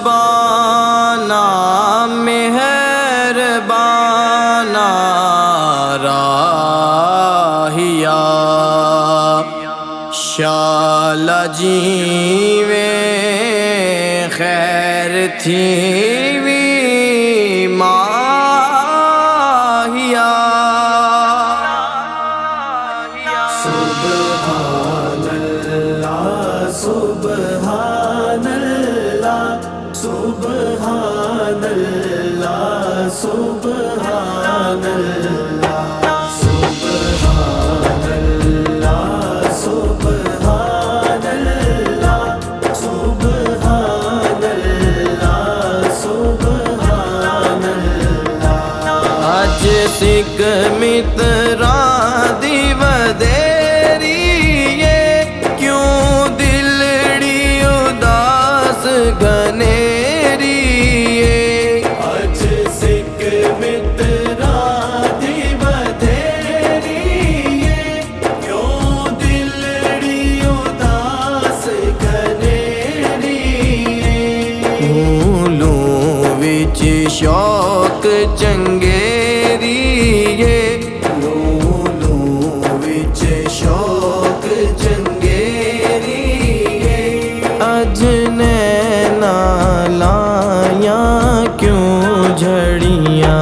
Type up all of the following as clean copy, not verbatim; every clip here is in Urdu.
ساربانا مہربانا راہیا شالا جیویں خیر تھی وی ماہیا سبحان اللہ سبحان اللہ سبحان اللہ سبحان اللہ سبحان اللہ سبحان اللہ سبحان اللہ سبحان اللہ اج سکھ متراں دی ودیری کیوں دلڑی اداس گنیری اج سکھ متراں دی ودیری کیوں دلڑی اداس گنیری لوں وچ شوق چنگیری شوق چنگیری اج نینا لایاں کیوں جھڑیاں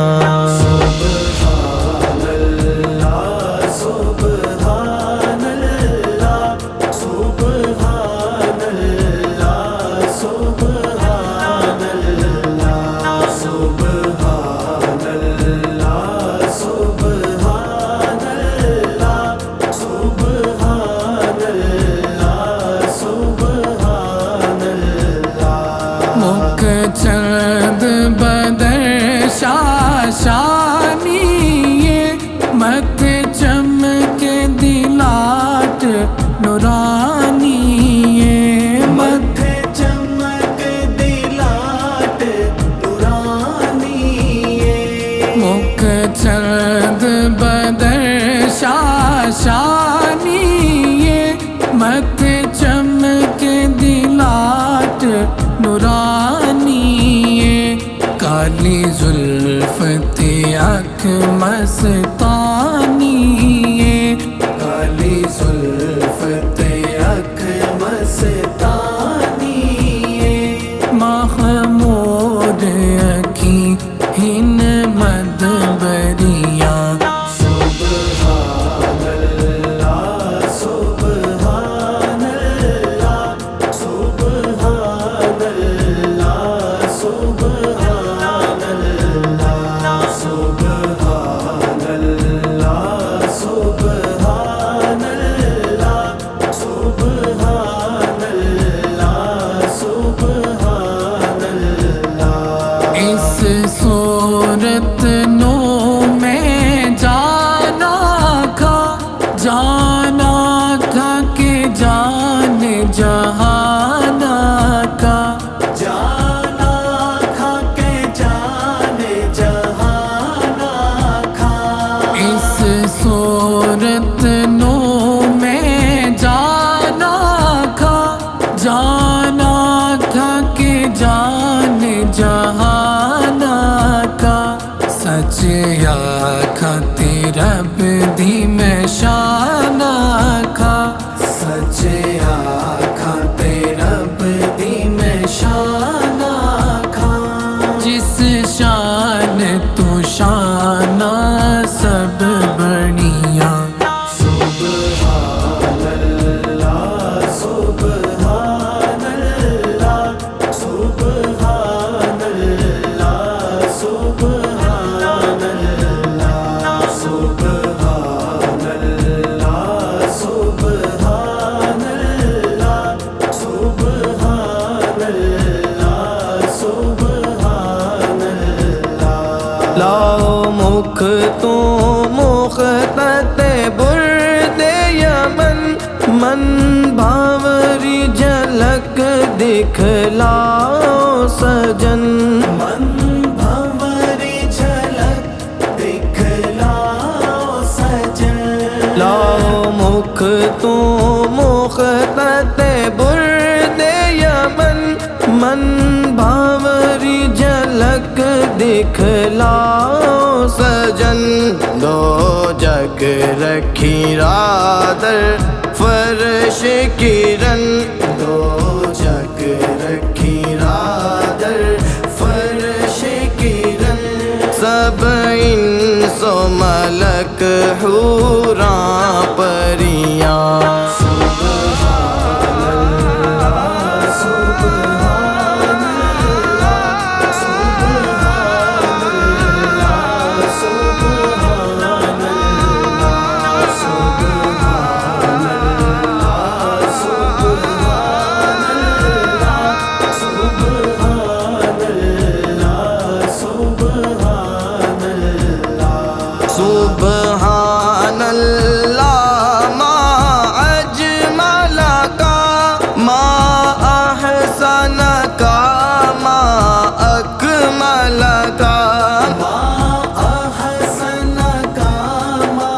سبحان اللہ سبحان اللہ سبحان اللہ سبحان اللہ سبحان اللہ سبحان اللہ سبحان اللہ سبحان اللہ مکھ چند بدر شاشانی مت چمک دلاٹ نورانی مت چمک دلاٹ نورانی مکھ چند بدر شاشانی مت چمک دلاٹ نورانی کالی زلف تے اکھ مستانی کالی زلف تے اکھ مستانی محمود اکھی ہن مدبریاں سبحان اللہ سبحان اللہ سبحان اللہ سبحان اللہ سبحان اللہ سبحان اللہ سبحان اللہ سبحان اللہ اس صورت نو میں جانا کھا کہ جان جہانا کا جانا کھا کے جان جہانا کھا اس صورت نو میں جانا کھا کہ جان جہانا کا سچ آکھا تے رب دی میں شانہ کھا سچ آکھا تے رب دی میں شانہ کھا جس شان تو شانہ سب بڑیاں سبحان اللہ سبحان اللہ سبحان اللہ سبحان اللہ سبحان اللہ سبحان اللہ سبحان اللہ سبحان اللہ لاؤ مکھ تو مخطط برد یمن من بھاوری جھلک دکھلاؤ سجن من بھنوری جھلک دکھلاؤ سجن لاؤ مکھ تو مخطط برد یمن جھلک دکھلاؤ سجن دو جگ رکھی رادر فرش کرن دو جگ رکھی رادر فرش کرن سب انس و ملک حوراں پریاں سبحان اللہ ما اجمل کا ما احسن کا ما اکمل کا ما احسن کا ما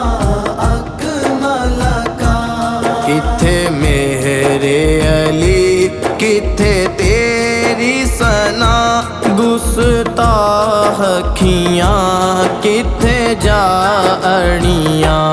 اکمل کا کتھے میرے علی کتھے تیری ثنا گستاخ اکھیاں کتھے جا اڑیاں